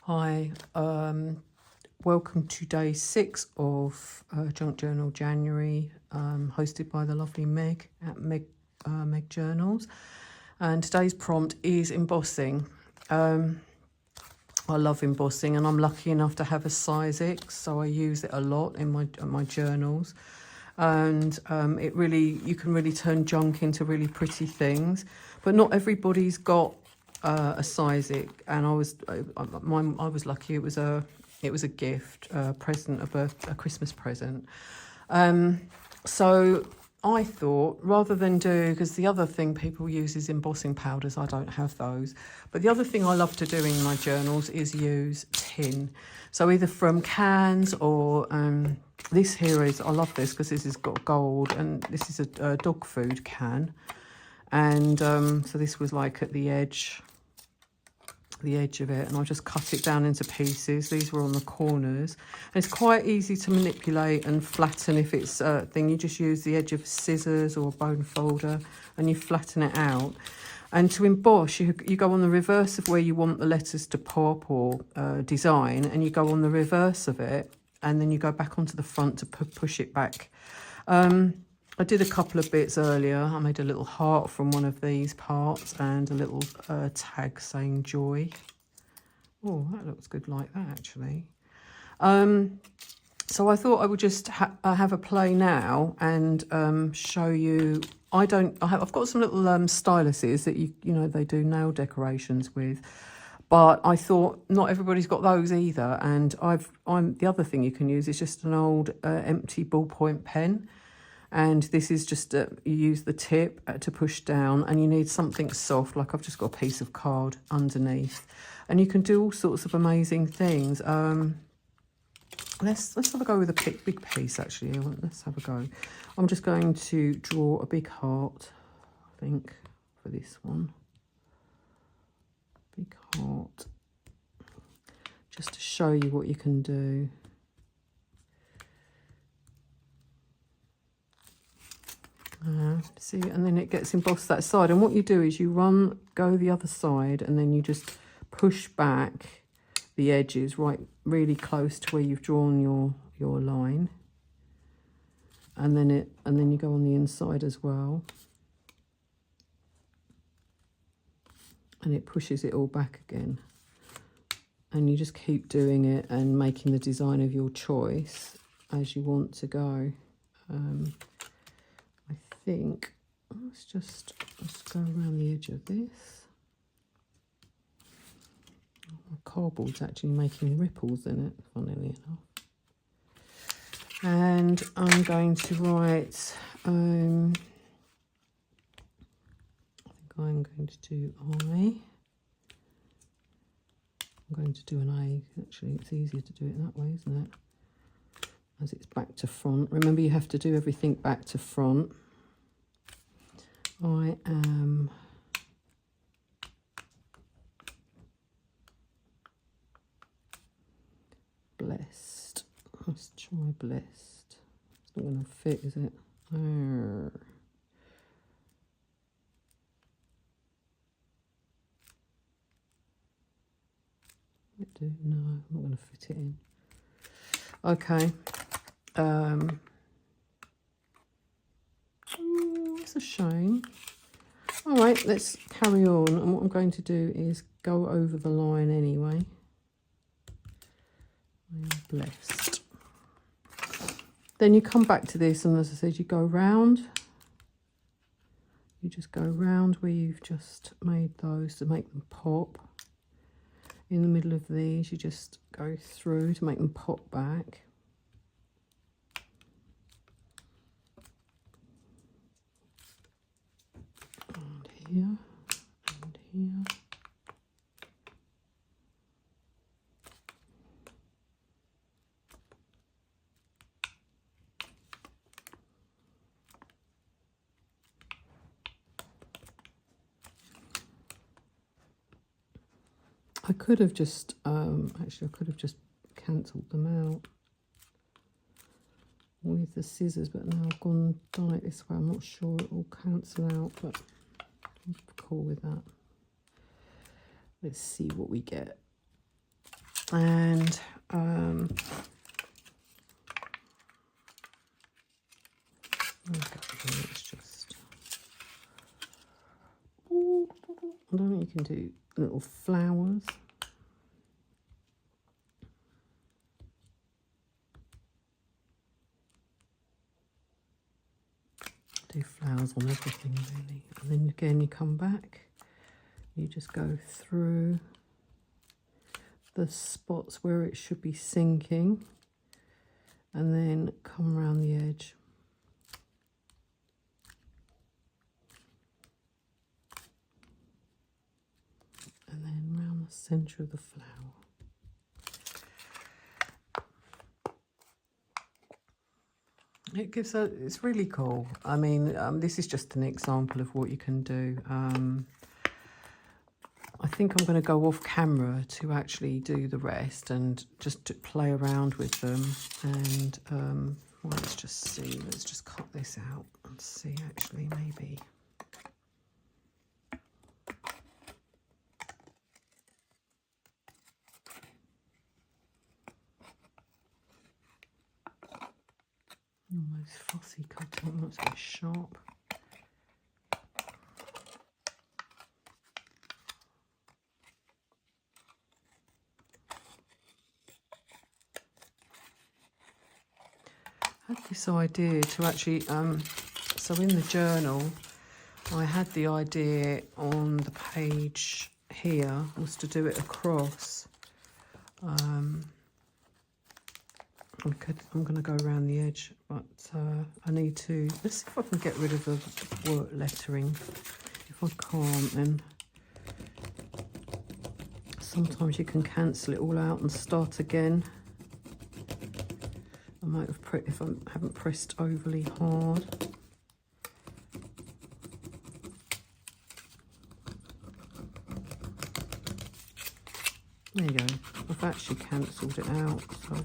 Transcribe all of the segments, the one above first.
Hi, welcome to day 6 of Junk Journal January, hosted by the lovely Meg at Meg Journals. And today's prompt is embossing. I love embossing, and I'm lucky enough to have a size X, so I use it a lot in my journals. And you can really turn junk into really pretty things, but not everybody's got a size X, and I was lucky. It was a gift, a present, a Christmas present. So I thought, rather than because the other thing people use is embossing powders. I don't have those. But the other thing I love to do in my journals is use tin. So either from cans or this here is, I love this because this has got gold, and this is a dog food can. And so this was like at the edge of it, and I just cut it down into pieces. These were on the corners, and it's quite easy to manipulate and flatten. If it's a thing, you just use the edge of scissors or a bone folder and you flatten it out. And to emboss, you go on the reverse of where you want the letters to pop or design, and you go on the reverse of it, and then you go back onto the front to push it back. I did a couple of bits earlier. I made a little heart from one of these parts and a little tag saying joy. Oh, that looks good like that, actually. So I thought I would just have a play now and show you. I've got some little styluses that you know they do nail decorations with, but I thought not everybody's got those either. And the other thing you can use is just an old empty ballpoint pen. And this is just, you use the tip to push down, and you need something soft, like I've just got a piece of card underneath. And you can do all sorts of amazing things. Let's have a go with a big piece, actually. Let's have a go. I'm just going to draw a big heart, I think, for this one. Big heart. Just to show you what you can do. See, and then it gets embossed that side, and what you do is you go the other side, and then you just push back the edges really close to where you've drawn your line, and then you go on the inside as well, and it pushes it all back again, and you just keep doing it and making the design of your choice as you want to go. I think let's go around the edge of this. My cardboard's actually making ripples in it, funnily enough. And I'm going to write, I think I'm going to do I. I'm going to do an A. Actually, it's easier to do it that way, isn't it? As it's back to front. Remember, you have to do everything back to front. I am blessed. Let's try blessed. It's not going to fit, is it? No, I'm not going to fit it in. Okay. It's a shame. All right, let's carry on. And what I'm going to do is go over the line anyway. I am blessed. Then you come back to this, and as I said, you go round. You just go round where you've just made those to make them pop. In the middle of these, you just go through to make them pop back. And here, and here. I could have just, actually I could have just cancelled them out with the scissors, but now I've done it this way. I'm not sure it will cancel out, but I'm cool with that. Let's see what we get. And it's just, I don't know, you can do little flowers. Do flowers on everything really. And then again you come back, you just go through the spots where it should be sinking and then come around the edge. And then round the centre of the flower. It gives a, it's really cool. I mean, this is just an example of what you can do. I think I'm going to go off camera to actually do the rest and just to play around with them. And well, let's just see, let's just cut this out and see actually maybe. Almost fussy cutting, that's a bit sharp. I had this idea to actually, so in the journal, I had the idea on the page here was to do it across. I'm going to go around the edge, but I need to, let's see if I can get rid of the word lettering. If I can't, then sometimes you can cancel it all out and start again. I might have, if I haven't pressed overly hard. There you go. I've actually cancelled it out. So.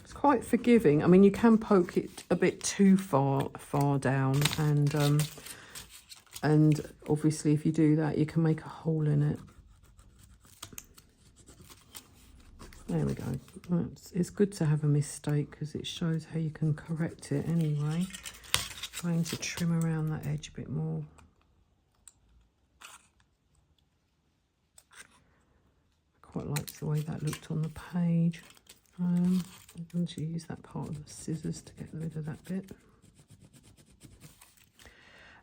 It's quite forgiving. I mean, you can poke it a bit too far down, and obviously if you do that, you can make a hole in it. There we go. It's good to have a mistake because it shows how you can correct it anyway. I'm going to trim around that edge a bit more. I quite liked the way that looked on the page. I'm going to use that part of the scissors to get rid of that bit.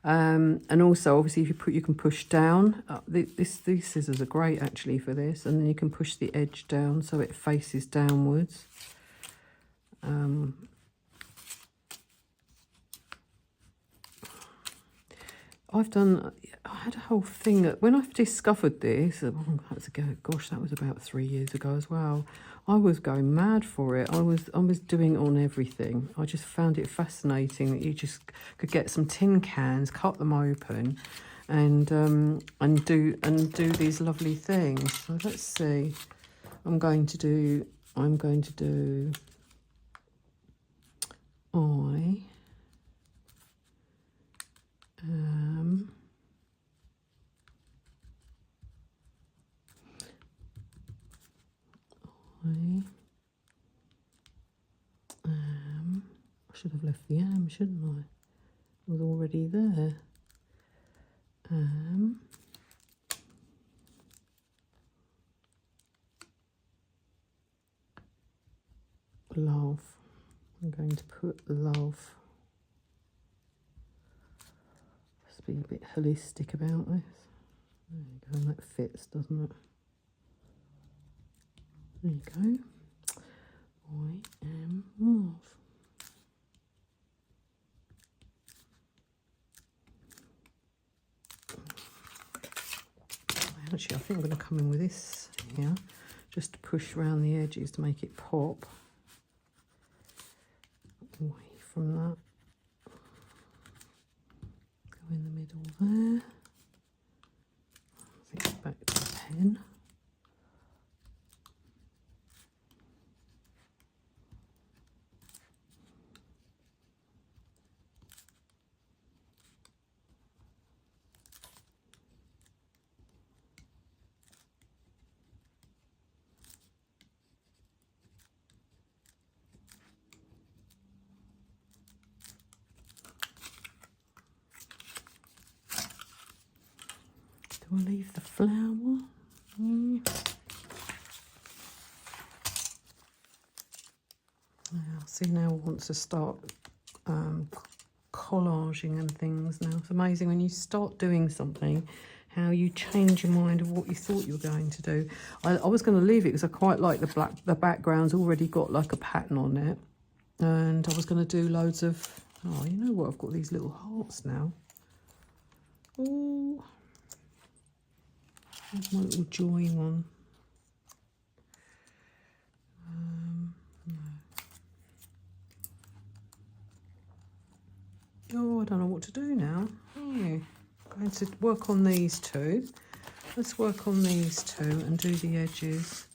And also, obviously, if you can push down. These scissors are great actually for this, and then you can push the edge down so it faces downwards. I had a whole thing that when I discovered this, gosh, that was about 3 years ago as well. I was going mad for it. I was doing it on everything. I just found it fascinating that you just could get some tin cans, cut them open, and do these lovely things. So let's see. I'm going to do I am I should have left the am, shouldn't I? It was already there. Love. I'm going to put love. Let's be a bit holistic about this. There you go, and that fits, doesn't it? There you go. I am love. Actually, I think I'm going to come in with this here, just to push around the edges to make it pop. Away from that. Go in the middle there. I think back to the pen. Do I leave the flower? Mm. Now, see, now I want to start collaging and things now. It's amazing when you start doing something, how you change your mind of what you thought you were going to do. I was going to leave it because I quite like the background's already got like a pattern on it. And I was going to do loads of, oh, you know what, I've got these little hearts now. Oh, there's my little joy one. Oh, I don't know what to do now. Oh, I'm going to work on these two. Let's work on these two and do the edges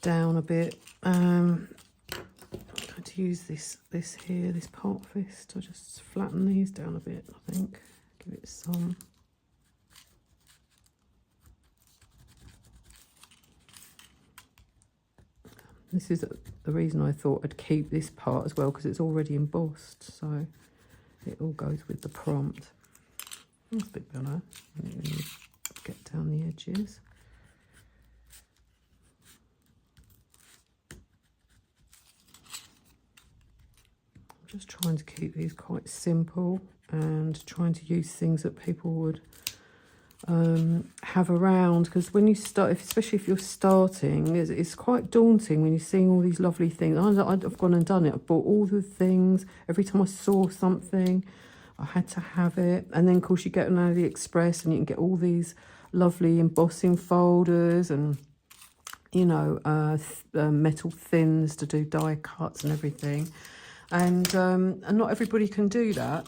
down a bit. I'm going to use this here, this part fist. I'll just flatten these down a bit, I think. Give it some. This is the reason I thought I'd keep this part as well, because it's already embossed, so it all goes with the prompt. That's a bit better when you get down the edges. I'm just trying to keep these quite simple and trying to use things that people would have around, because when you start, especially if you're starting, it's quite daunting when you're seeing all these lovely things. I've gone and done it. I bought all the things. Every time I saw something, I had to have it. And then, of course, you get on AliExpress and you can get all these lovely embossing folders and, you know, metal thins to do die cuts and everything. And not everybody can do that.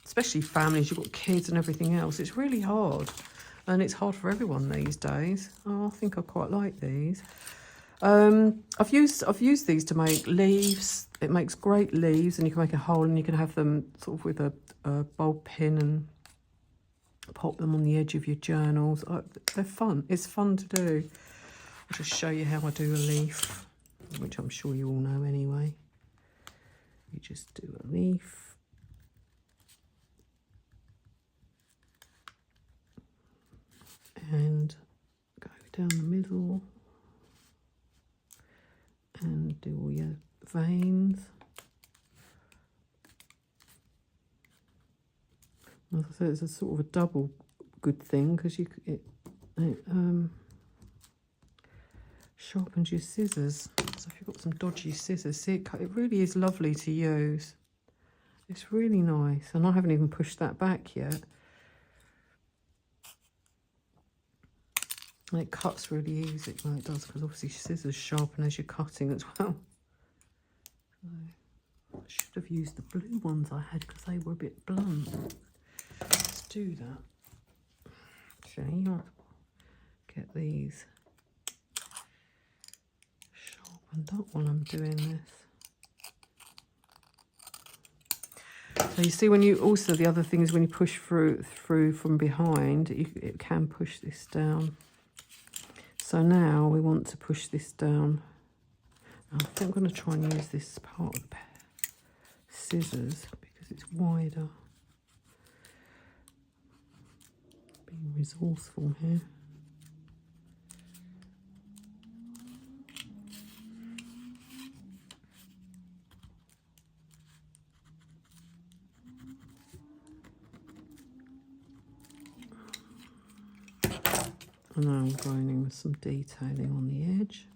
Especially families, you've got kids and everything else. It's really hard, and it's hard for everyone these days. Oh, I think I quite like these. I've used these to make leaves. It makes great leaves, and you can make a hole, and you can have them sort of with a bulb pin and pop them on the edge of your journals. They're fun. It's fun to do. I'll just show you how I do a leaf, which I'm sure you all know anyway. You just do a leaf. And go down the middle and do all your veins. As I said, it's a sort of a double good thing, because it sharpens your scissors. So if you've got some dodgy scissors, see, it really is lovely to use. It's really nice, and I haven't even pushed that back yet. And it cuts really easy. Well, it does, because obviously scissors sharpen as you're cutting as well. So I should have used the blue ones I had, because they were a bit blunt. Let's do that. Actually, I'll get these sharpened up while I'm doing this. So you see, when you also, the other thing is when you push through from behind, it can push this down. So now we want to push this down. I think I'm going to try and use this part of the scissors because it's wider. Being resourceful here. And now I'm going in with some detailing on the edge.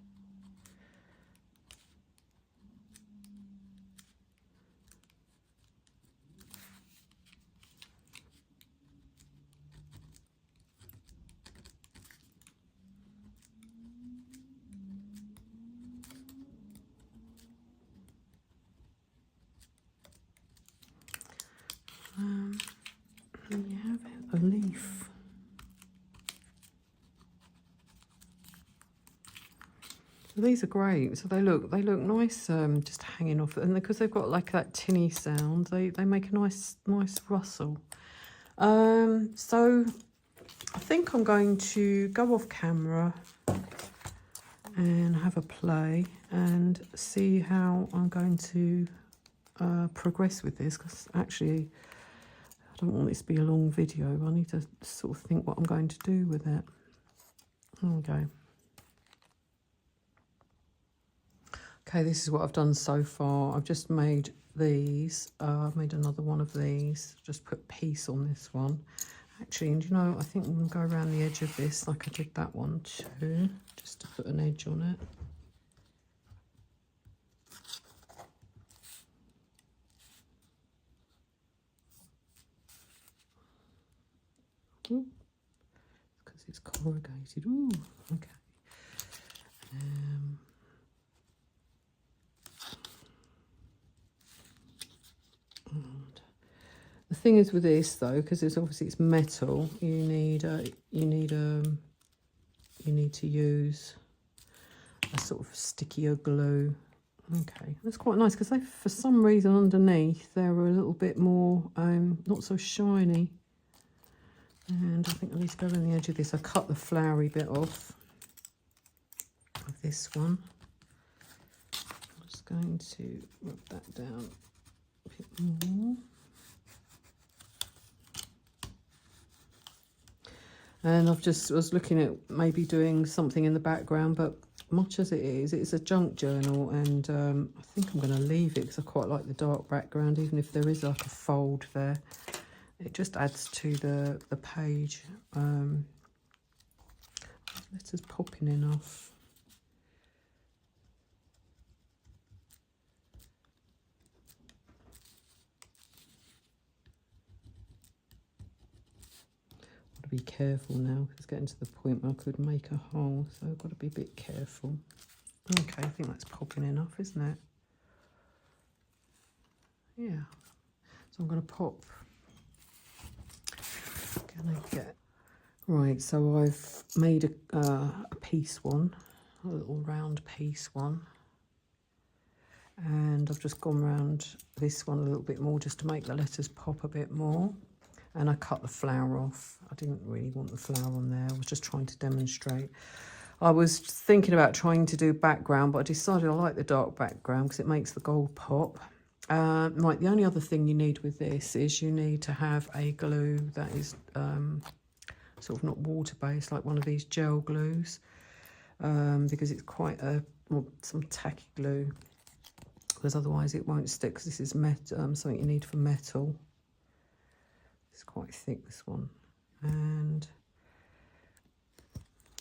And you have a leaf. So these are great. So they look nice, just hanging off, and because they've got like that tinny sound, they make a nice rustle. So I think I'm going to go off camera and have a play and see how I'm going to progress with this, because actually I don't want this to be a long video. I need to sort of think what I'm going to do with it. Okay. Okay, this is what I've done so far. I've just made these. I've made another one of these. Just put peace on this one. Actually, and you know, I think I'm going to go around the edge of this like I did that one too, just to put an edge on it. Ooh, because it's corrugated. Ooh, okay. And the thing is with this though, because it's obviously it's metal, you need to use a sort of stickier glue. Okay, that's quite nice because they, for some reason underneath, they're a little bit more not so shiny. And I think I need to go around the edge of this. I cut the flowery bit off of this one. I'm just going to rub that down a bit more. And I was looking at maybe doing something in the background, but much as it is, it's a junk journal, and I think I'm going to leave it because I quite like the dark background, even if there is like a fold there. It just adds to the page. Letter's popping enough. Got to be careful now. It's getting to the point where I could make a hole, so I've got to be a bit careful. Okay, I think that's popping enough, isn't it? Yeah. So I'm going to pop. Right, so I've made a piece one, a little round piece one, and I've just gone round this one a little bit more just to make the letters pop a bit more, and I cut the flower off. I didn't really want the flower on there, I was just trying to demonstrate. I was thinking about trying to do background, but I decided I like the dark background because it makes the gold pop. Right, the only other thing you need with this is you need to have a glue that is sort of not water-based, like one of these gel glues, because it's quite some tacky glue, because otherwise it won't stick, because this is something you need for metal. It's quite thick, this one. And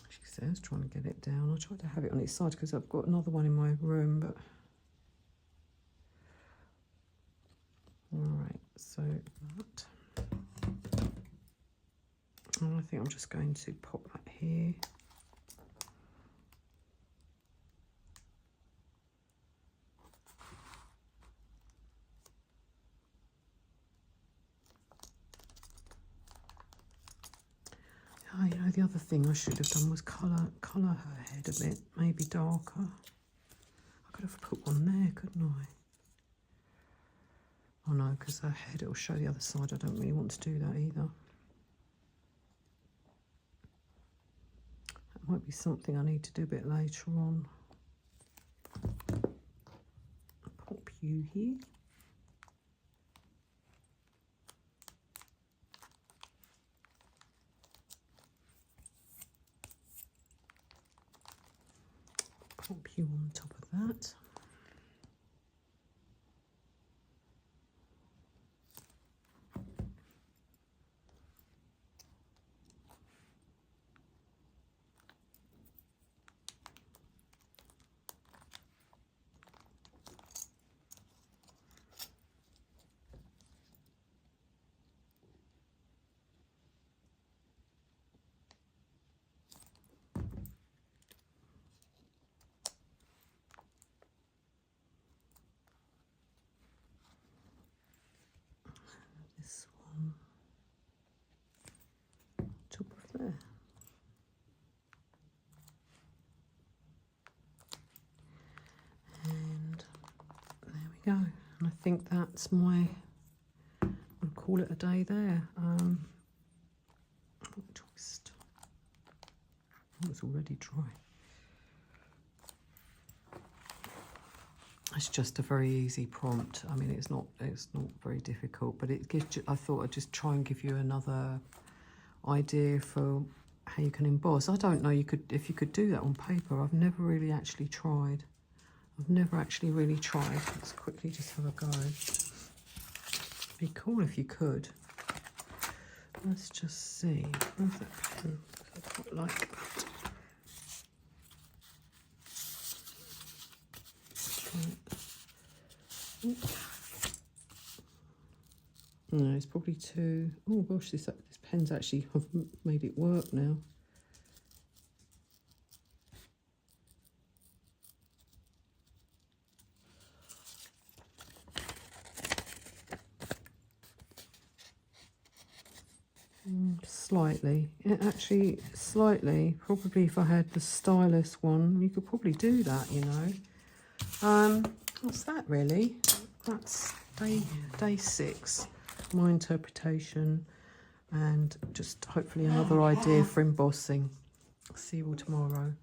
she says, trying to get it down. I'll try to have it on its side because I've got another one in my room, but all right, so that. And I think I'm just going to pop that here. Oh, you know, the other thing I should have done was colour her head a bit, maybe darker. I could have put one there, couldn't I? Oh no, because her head, it'll show the other side. I don't really want to do that either. That might be something I need to do a bit later on. Pop you here. Pop you on top of that. This one, top of there. And there we go. And I think that's my, I'll call it a day there. Twist. Oh, it's already dry. I That's just a very easy prompt. I mean, it's not very difficult, but it gives you, I thought I'd just try and give you another idea for how you can emboss. I don't know if you could do that on paper. I've never really actually tried. Let's quickly just have a go. It'd be cool if you could. Let's just see. Where's that pen? I quite like that. No, it's probably too... Oh gosh, this pen's actually... I've made it work now. Slightly. Slightly. Probably if I had the stylus one, you could probably do that, you know. What's that really? That's day 6. My interpretation, and just hopefully another idea for embossing. See you all tomorrow.